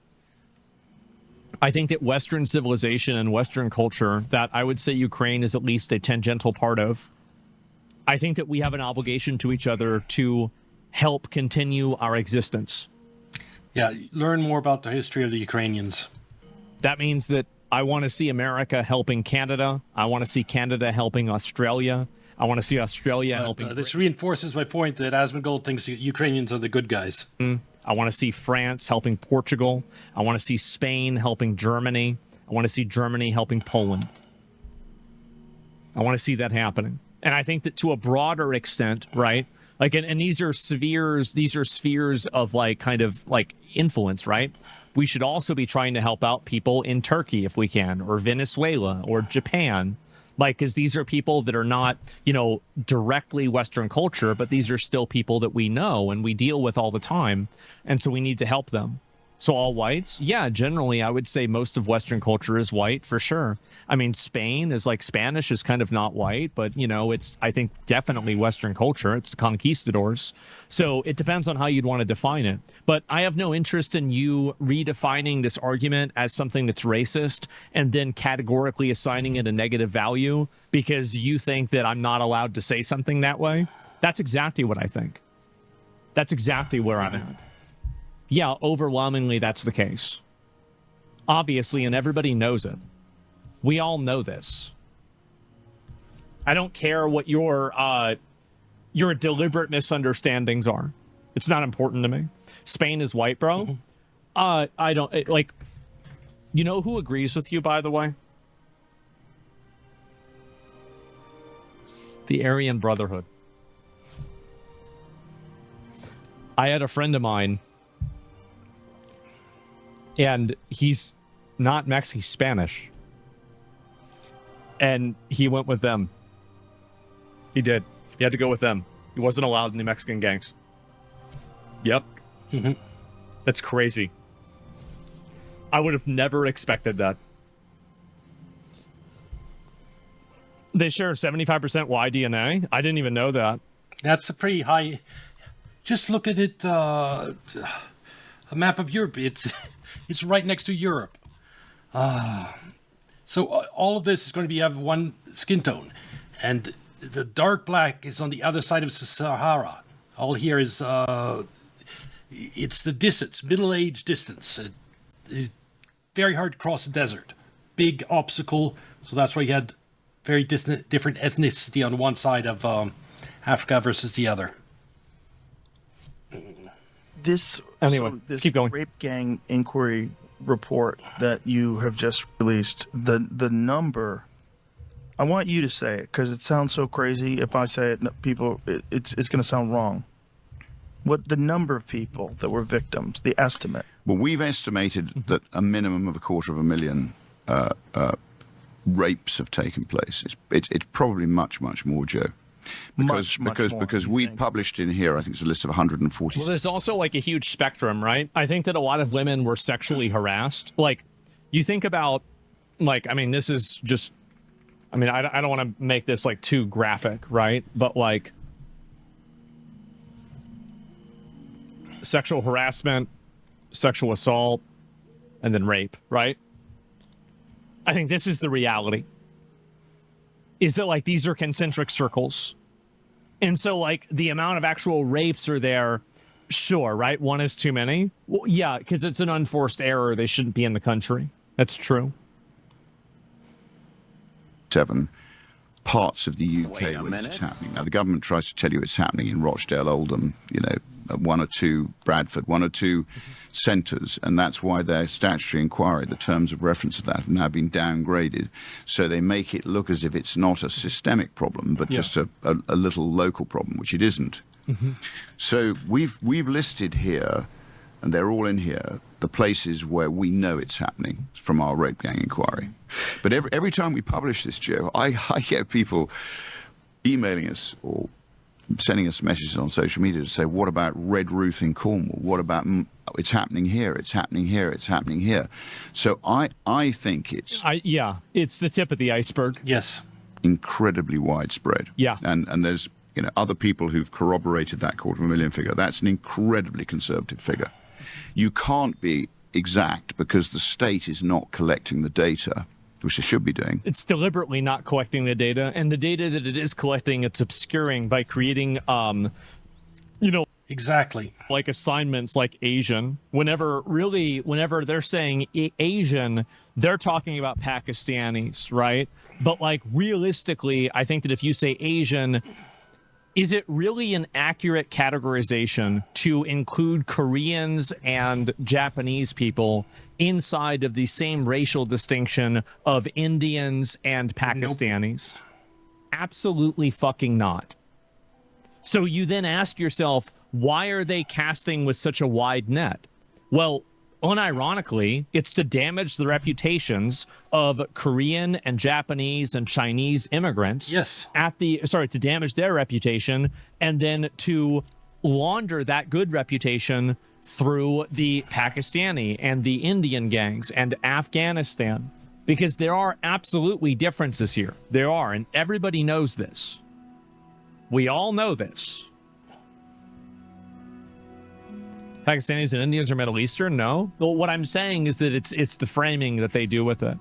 I think that Western civilization and Western culture, that I would say Ukraine is at least a tangential part of, I think that we have an obligation to each other to help continue our existence. Yeah, learn more about the history of the Ukrainians. That means that I want to see America helping Canada. I want to see Canada helping Australia. I want to see Australia helping. This reinforces my point that Asmongold thinks the Ukrainians are the good guys. I want to see France helping Portugal. I want to see Spain helping Germany. I want to see Germany helping Poland. I want to see that happening. And I think that to a broader extent, right? Like, and these are spheres of like kind of like influence, right? We should also be trying to help out people in Turkey if we can, or Venezuela, or Japan. Like, because these are people that are not, directly Western culture, but these are still people that we know and we deal with all the time. And so we need to help them. So all whites? Yeah, generally, I would say most of Western culture is white for sure. I mean, Spain is like Spanish is kind of not white, but, it's, I think, definitely Western culture. It's conquistadors. So it depends on how you'd want to define it. But I have no interest in you redefining this argument as something that's racist and then categorically assigning it a negative value because you think that I'm not allowed to say something that way. That's exactly what I think. That's exactly where I'm at. Yeah, overwhelmingly, that's the case. Obviously, and everybody knows it. We all know this. I don't care what your deliberate misunderstandings are. It's not important to me. Spain is white, bro. I don't like. You know who agrees with you, by the way? The Aryan Brotherhood. I had a friend of mine. And he's not Mexican, he's Spanish. And he went with them. He did. He had to go with them. He wasn't allowed in the Mexican gangs. Yep. That's crazy. I would have never expected that. They share 75% Y DNA? I didn't even know that. That's a pretty high. Just look at it. A map of Europe. It's right next to Europe. So all of this is going to have one skin tone. And the dark black is on the other side of Sahara. All here is, it's the distance, middle-age distance. Very hard to cross the desert. Big obstacle. So that's why you had very different ethnicity on one side of Africa versus the other. Anyway, let's keep going. Rape gang inquiry report that you have just released, the number, I want you to say it because it sounds so crazy. If I say it, it's going to sound wrong. What the number of people that were victims, the estimate? Well, we've estimated that a minimum of 250,000 rapes have taken place. It's probably much more, Joe. Because we published in here, I think it's a list of 140. Well, there's also like a huge spectrum, right? I think that a lot of women were sexually harassed. Like, you think about, like, I mean, this is just, I mean, I don't want to make this like too graphic, right? But like, sexual harassment, sexual assault, and then rape, right? I think this is the reality. Is that like these are concentric circles. And so like the amount of actual rapes are there, sure, right? One is too many. Well, yeah, because it's an unforced error. They shouldn't be in the country. That's true. 7 parts of the UK where this is happening. Now, the government tries to tell you it's happening in Rochdale, Oldham, you know, 1 or 2 Bradford, 1 or 2 centres, and that's why their statutory inquiry, the terms of reference of that, have now been downgraded. So they make it look as if it's not a systemic problem, but just a little local problem, which it isn't. So we've listed here, and they're all in here, the places where we know it's happening from our rape gang inquiry. But every time we publish this, Joe, I get people emailing us or sending us messages on social media to say, what about Red Ruth in Cornwall? What about it's happening here, it's happening here, it's happening here? So I think it's... it's the tip of the iceberg. Yes. Incredibly widespread. Yeah. And there's, you know, other people who've corroborated that 250,000 figure. That's an incredibly conservative figure. You can't be exact because the state is not collecting the data, which it should be doing. It's deliberately not collecting the data, and the data that it is collecting, it's obscuring by creating, Exactly. like assignments like Asian. Whenever they're saying Asian, they're talking about Pakistanis, right? But like realistically, I think that if you say Asian, is it really an accurate categorization to include Koreans and Japanese people inside of the same racial distinction of Indians and Pakistanis? Nope. Absolutely fucking not. So you then ask yourself, why are they casting with such a wide net? Well, unironically, it's to damage the reputations of Korean and Japanese and Chinese immigrants. Yes. To damage their reputation and then to launder that good reputation through the Pakistani and the Indian gangs and Afghanistan. Because there are absolutely differences here. There are, and everybody knows this. We all know this. Pakistanis and Indians are Middle Eastern? No. Well, what I'm saying is that it's the framing that they do with it.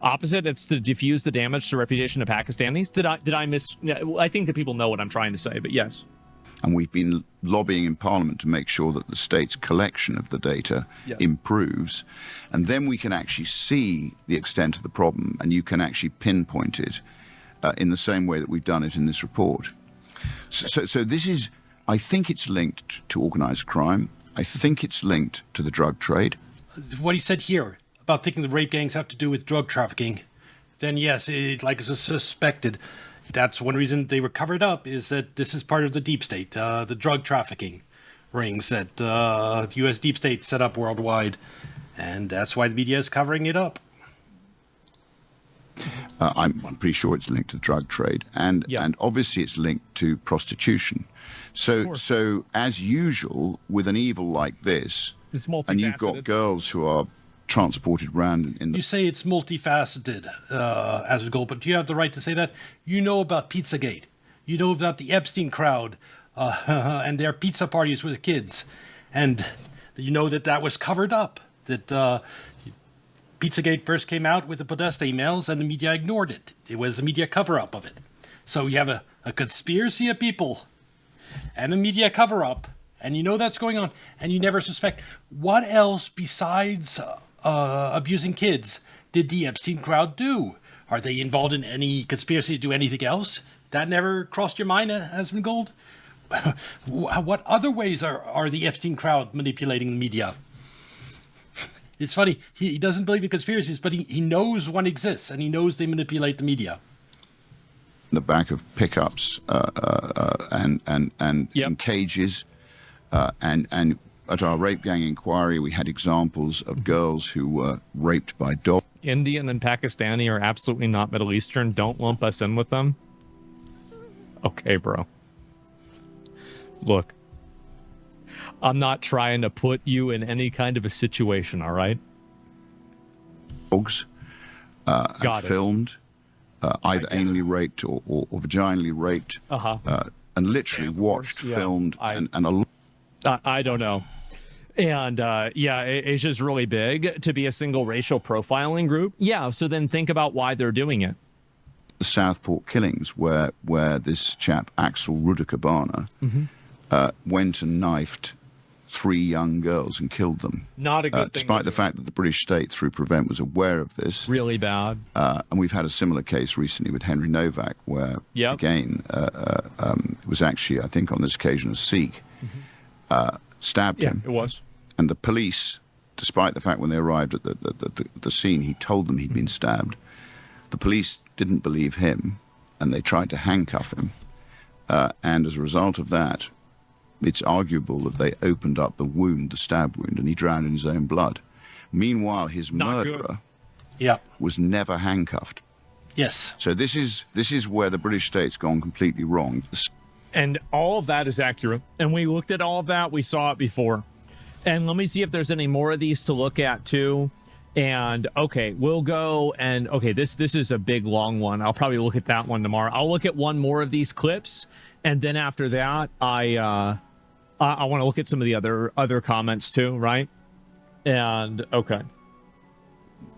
Opposite, it's to diffuse the damage to reputation of Pakistanis. Did I miss? I think that people know what I'm trying to say, but yes. And we've been lobbying in Parliament to make sure that the state's collection of the data improves. And then we can actually see the extent of the problem, and you can actually pinpoint it in the same way that we've done it in this report. So this is, I think it's linked to organised crime. I think it's linked to the drug trade. What he said here about thinking the rape gangs have to do with drug trafficking, then yes, it's like it's suspected. That's one reason they were covered up, is that this is part of the deep state, the drug trafficking rings that the U.S. deep state set up worldwide. And that's why the media is covering it up. I'm pretty sure it's linked to drug trade, and obviously it's linked to prostitution. So as usual, with an evil like this, and you've got girls who are transported around in the... You say it's multifaceted as a goal, but do you have the right to say that? You know about Pizzagate. You know about the Epstein crowd and their pizza parties with the kids. And you know that was covered up, that... Pizzagate first came out with the Podesta emails and the media ignored it. It was a media cover-up of it. So you have a conspiracy of people and a media cover-up, and you know that's going on, and you never suspect. What else besides abusing kids did the Epstein crowd do? Are they involved in any conspiracy to do anything else? That never crossed your mind, Husband Gold? What other ways are the Epstein crowd manipulating the media? It's funny, he doesn't believe in conspiracies, but he knows one exists, and he knows they manipulate the media. In the back of pickups and in cages, and at our rape gang inquiry, we had examples of girls who were raped by dogs. Indian and Pakistani are absolutely not Middle Eastern. Don't lump us in with them. Okay, bro. Look. I'm not trying to put you in any kind of a situation, all right? Dogs filmed, either anally raped or vaginally raped, and literally watched, filmed, and a lot. I don't know. And yeah, Asia's really big to be a single racial profiling group. Yeah, so then think about why they're doing it. The Southport killings, where this chap Axel Rudakabana went and knifed 3 young girls and killed them. Not a good thing. Despite the fact that the British state, through Prevent, was aware of this. Really bad. And we've had a similar case recently with Henry Novak, where, again, it was actually, I think on this occasion, a Sikh stabbed him. It was. And the police, despite the fact when they arrived at the scene, he told them he'd been stabbed. The police didn't believe him, and they tried to handcuff him. And as a result of that, it's arguable that they opened up the wound, the stab wound, and he drowned in his own blood. Meanwhile, his murderer was never handcuffed. Yes. So this is where the British state's gone completely wrong. And all of that is accurate. And we looked at all of that. We saw it before. And let me see if there's any more of these to look at too. And okay, we'll go and okay, this is a big long one. I'll probably look at that one tomorrow. I'll look at one more of these clips, and then after that, I want to look at some of the other comments too, right? And okay.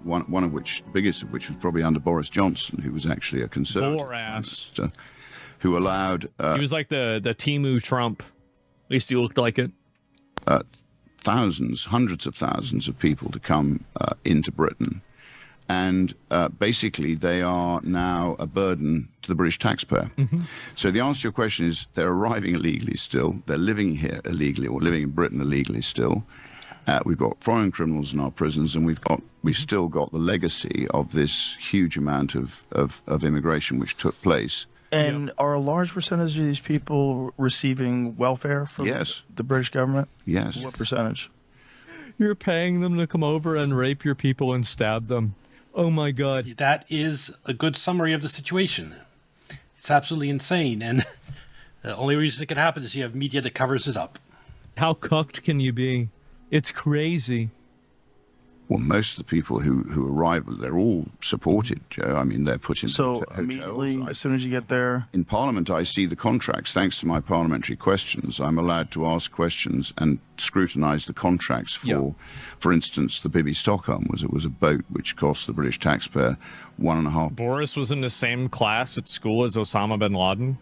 One of which, the biggest of which was probably under Boris Johnson, who was actually a conservative minister, who allowed he was like the Timu Trump. At least he looked like it. Thousands, hundreds of thousands of people to come into Britain. And basically, they are now a burden to the British taxpayer. So the answer to your question is they're arriving illegally still. They're living here illegally, or living in Britain illegally still. We've got foreign criminals in our prisons, and we've still got the legacy of this huge amount of immigration which took place. And are a large percentage of these people receiving welfare from the British government? Yes. What percentage? You're paying them to come over and rape your people and stab them. Oh my God. That is a good summary of the situation. It's absolutely insane. And the only reason it can happen is you have media that covers it up. How cucked can you be? It's crazy. Well, most of the people who arrive, they're all supported, Joe. I mean, they're put in so hotels. Immediately, as soon as you get there? In Parliament, I see the contracts. Thanks to my parliamentary questions, I'm allowed to ask questions and scrutinise the contracts for instance, the Bibby Stockholm was a boat which cost the British taxpayer $1.5. Boris was in the same class at school as Osama bin Laden.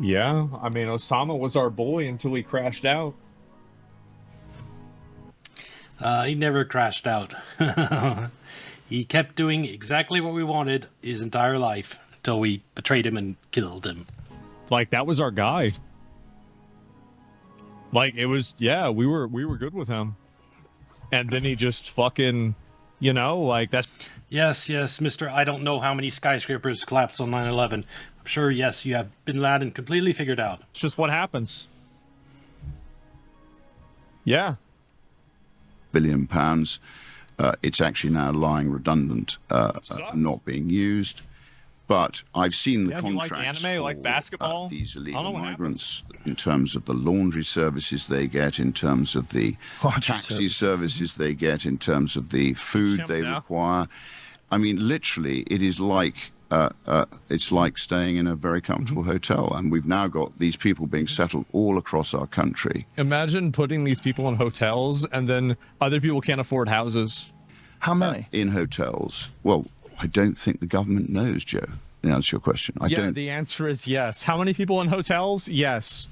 Yeah, I mean, Osama was our boy until he crashed out. He never crashed out. He kept doing exactly what we wanted his entire life until we betrayed him and killed him. Like, that was our guy. Like, it was, yeah, we were good with him. And then he just fucking, you know, like that's... Yes, Mr. I don't know how many skyscrapers collapsed on 9/11. I'm sure, yes, you have bin Laden completely figured out. It's just what happens. Yeah. £1 billion. It's actually now lying redundant, not being used. But I've seen the contracts like anime, for like basketball? These illegal migrants in terms of the laundry services they get, in terms of the taxi services they get, in terms of the food they require. I mean, literally, it is like it's like staying in a very comfortable hotel. And we've now got these people being settled all across our country. Imagine putting these people in hotels and then other people can't afford houses. How many? In hotels. Well, I don't think the government knows, Joe. To answer your question, I don't. The answer is yes. How many people in hotels? Yes.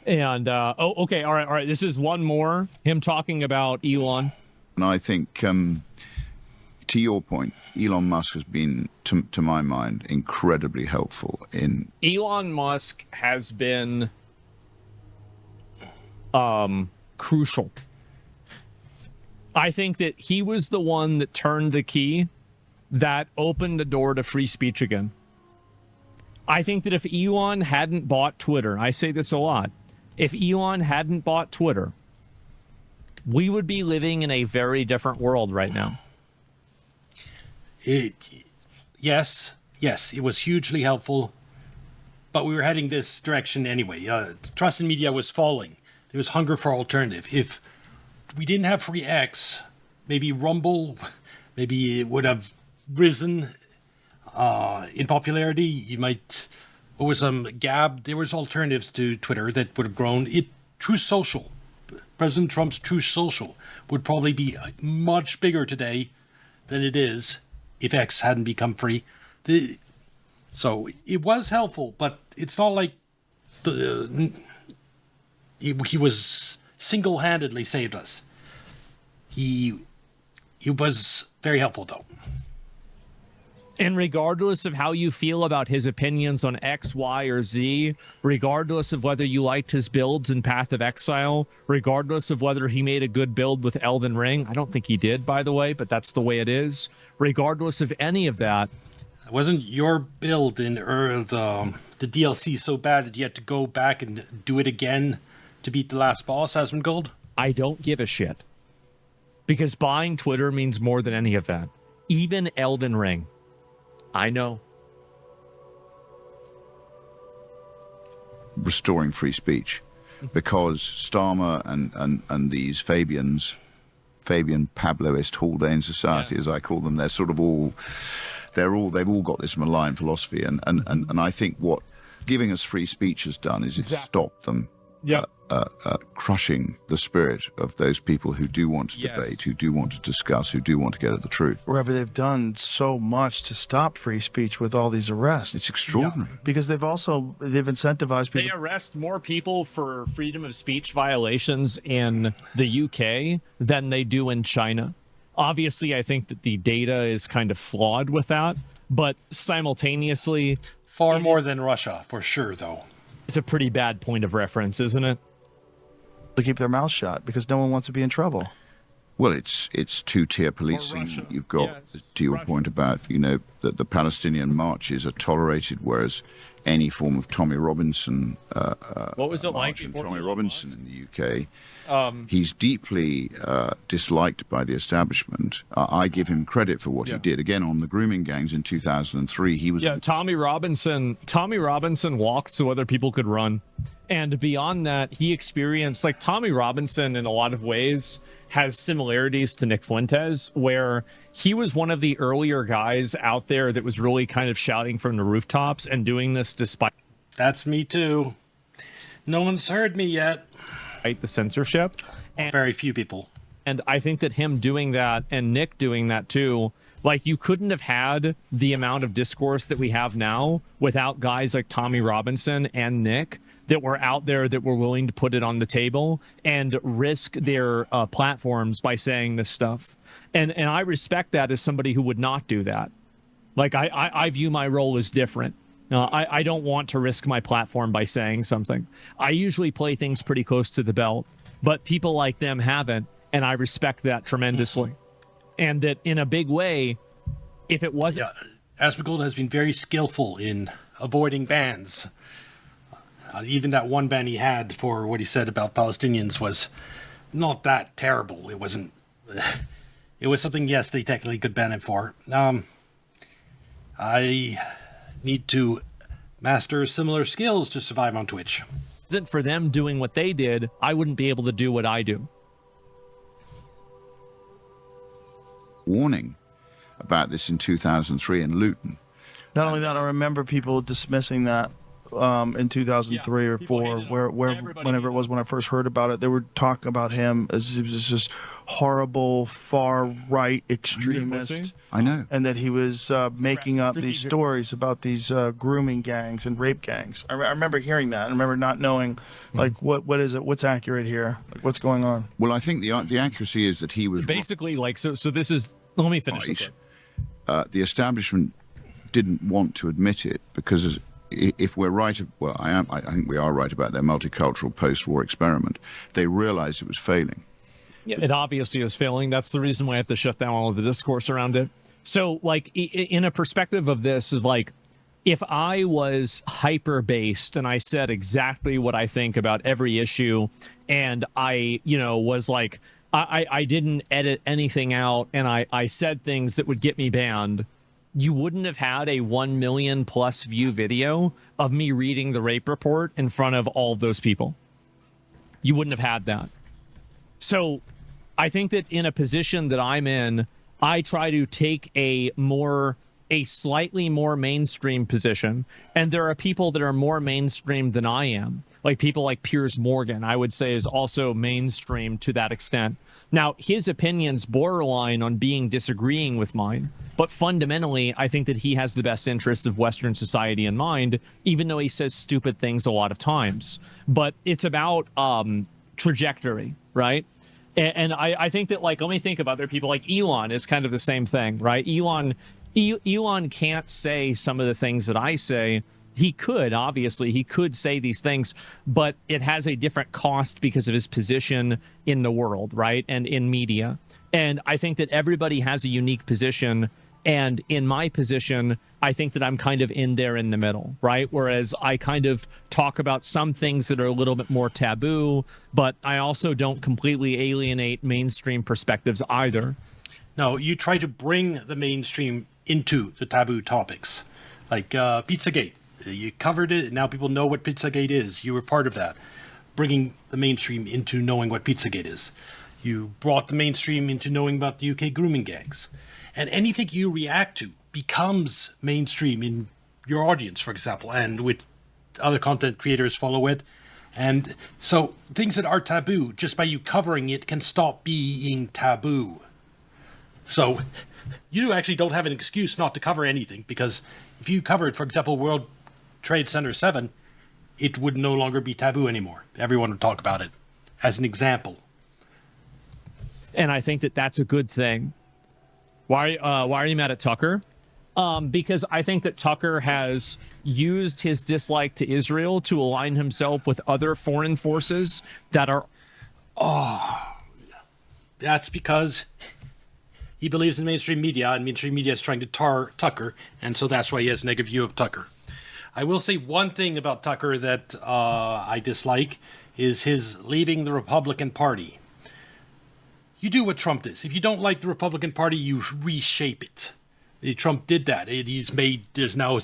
And okay, all right. This is one more. Him talking about Elon. And I think, to your point, Elon Musk has been, to my mind, incredibly helpful in. Elon Musk has been crucial. I think that he was the one that turned the key that opened the door to free speech again. I think that if Elon hadn't bought Twitter, I say this a lot, if Elon hadn't bought Twitter, we would be living in a very different world right now. Yes, it was hugely helpful, but we were heading this direction anyway. Trust in media was falling. There was hunger for alternative. If we didn't have free X, maybe Rumble, maybe it would have risen in popularity. You might, what was Gab? There was alternatives to Twitter that would have grown. True Social President Trump's Truth Social would probably be much bigger today than it is if X hadn't become free. So it was helpful, but it's not like he was single-handedly saved us. He was very helpful, though. And regardless of how you feel about his opinions on X, Y, or Z, regardless of whether you liked his builds in Path of Exile, regardless of whether he made a good build with Elden Ring, I don't think he did, by the way, but that's the way it is. Regardless of any of that, wasn't your build in the DLC so bad that you had to go back and do it again to beat the last boss, Asmongold? I don't give a shit. Because buying Twitter means more than any of that. Even Elden Ring. I know. Restoring free speech, because Starmer and these Fabian Pabloist Haldane Society, as I call them, they're sort of all, they've all got this malign philosophy, and I think what giving us free speech has done is it's stopped them crushing the spirit of those people who do want to debate, who do want to discuss, who do want to get at the truth. Right, but they've done so much to stop free speech with all these arrests. It's extraordinary. Because they've incentivized people. They arrest more people for freedom of speech violations in the UK than they do in China. Obviously, I think that the data is kind of flawed with that, but simultaneously... Far more than Russia, for sure, though. It's a pretty bad point of reference, isn't it? To keep their mouths shut because no one wants to be in trouble. Well, it's two-tier policing. You've got, to your point about, that the Palestinian marches are tolerated, whereas any form of Tommy Robinson, what was it like before Tommy Robinson in the UK, he's deeply disliked by the establishment. I give him credit for what he did. Again, on the grooming gangs in 2003, he was... Tommy Robinson walked so other people could run. And beyond that, he experienced, like, Tommy Robinson in a lot of ways has similarities to Nick Fuentes, where he was one of the earlier guys out there that was really kind of shouting from the rooftops and doing this despite... That's me too. No one's heard me yet. The censorship. And, very few people. And I think that him doing that and Nick doing that too, like, you couldn't have had the amount of discourse that we have now without guys like Tommy Robinson and Nick that were out there that were willing to put it on the table and risk their platforms by saying this stuff. And I respect that as somebody who would not do that. Like, I view my role as different. I don't want to risk my platform by saying something. I usually play things pretty close to the belt, but people like them haven't, and I respect that tremendously. And that in a big way, if it wasn't... Asmongold has been very skillful in avoiding bans. Even that one ban he had for what he said about Palestinians was not that terrible. It wasn't... It was something, yes, they technically could ban him for. I need to master similar skills to survive on Twitch. If it wasn't for them doing what they did, I wouldn't be able to do what I do. Warning about this in 2003 in Luton. Not only that, I remember people dismissing that in 2003 or 4, whenever it was when I first heard about it, they were talking about him as he was just horrible far-right extremist. I know. And that he was making up these stories about these grooming gangs and rape gangs. I remember hearing that. I remember not knowing, like, what is it? What's accurate here? Like, what's going on? Well, I think the accuracy is that he was... Basically, like, so this is... Let me finish this. The establishment didn't want to admit it because... If we're right, well, I think we are right about their multicultural post-war experiment. They realized it was failing. Yeah, it obviously is failing. That's the reason why I have to shut down all of the discourse around it. So, like, in a perspective of this, is like, if I was hyper-based and I said exactly what I think about every issue, and I, was like, I didn't edit anything out, and I said things that would get me banned, you wouldn't have had a 1 million plus view video of me reading the rape report in front of all of those people. You wouldn't have had that. So I think that in a position that I'm in, I try to take a more a slightly more mainstream position, and there are people that are more mainstream than I am. Like people like Piers Morgan, I would say, is also mainstream to that extent. Now, his opinions borderline on being disagreeing with mine, but fundamentally, I think that he has the best interests of Western society in mind, even though he says stupid things a lot of times. But it's about trajectory, right? And I think that, like, let me think of other people. Like Elon is kind of the same thing, right? Elon can't say some of the things that I say. He could, obviously, he could say these things, but it has a different cost because of his position in the world, right? And in media. And I think that everybody has a unique position. And in my position, I think that I'm kind of in there in the middle, right? Whereas I kind of talk about some things that are a little bit more taboo, but I also don't completely alienate mainstream perspectives either. No, you try to bring the mainstream into the taboo topics, like Pizzagate. You covered it, and now people know what Pizzagate is. You were part of that, bringing the mainstream into knowing what Pizzagate is. You brought the mainstream into knowing about the UK grooming gangs. And anything you react to becomes mainstream in your audience, for example, and with other content creators follow it. And so things that are taboo, just by you covering it, can stop being taboo. So you actually don't have an excuse not to cover anything, because if you covered, for example, World Trade Center 7, it would no longer be taboo anymore. Everyone would talk about it as an example. And I think that that's a good thing. Why are you mad at Tucker? Because I think that Tucker has used his dislike to Israel to align himself with other foreign forces that are... That's because he believes in mainstream media, and mainstream media is trying to tar Tucker, and so that's why he has a negative view of Tucker. I will say one thing about Tucker that I dislike is his leaving the Republican Party. You do what Trump does. If you don't like the Republican Party, you reshape it. Trump did that. There's now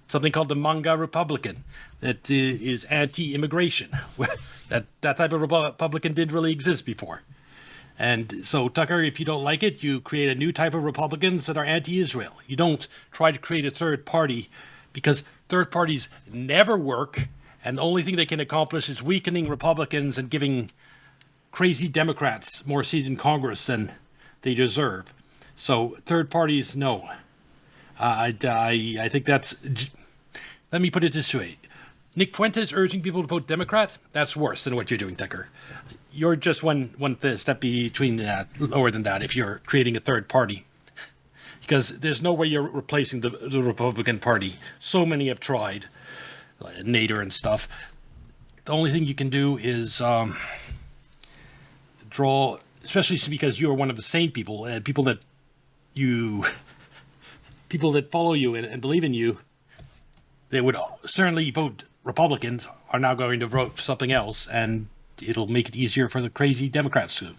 something called the MAGA Republican that is anti-immigration. that type of Republican didn't really exist before. And so, Tucker, if you don't like it, you create a new type of Republicans that are anti-Israel. You don't try to create a third party, because third parties never work, and the only thing they can accomplish is weakening Republicans and giving crazy Democrats more seats in Congress than they deserve. So third parties, no. I think that's... Let me put it this way. Nick Fuentes urging people to vote Democrat, that's worse than what you're doing, Tucker. You're just one step between that, lower than that, if you're creating a third party. Because there's no way you're replacing the Republican Party. So many have tried, like Nader and stuff. The only thing you can do is draw, especially because you're one of the sane people, and people that follow you and believe in you, they would certainly vote Republicans, are now going to vote for something else, and it'll make it easier for the crazy Democrats to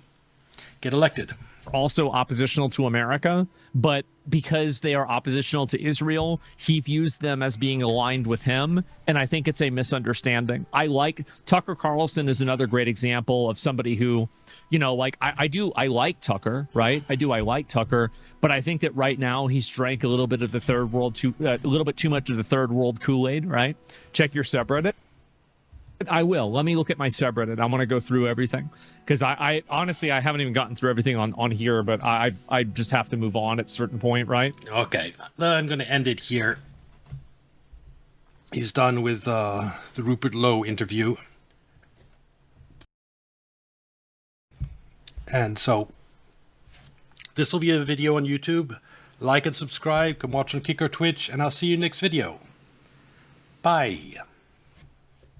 get elected. Also oppositional to America, but because they are oppositional to Israel, he views them as being aligned with him, and I think it's a misunderstanding. I like Tucker Carlson is another great example of somebody who, like I like Tucker, right? I like Tucker, but I think that right now he's drank a little bit of the a little bit too much of the third world Kool-Aid, right? Check your subreddit. I will. Let me look at my subreddit. I want to go through everything, because I honestly, I haven't even gotten through everything on here, but I just have to move on at a certain point, right? Okay, I'm going to end it here. He's done with the Rupert Lowe interview. And so this will be a video on YouTube. Like and subscribe. Come watch on Kick or Twitch, and I'll see you next video. Bye.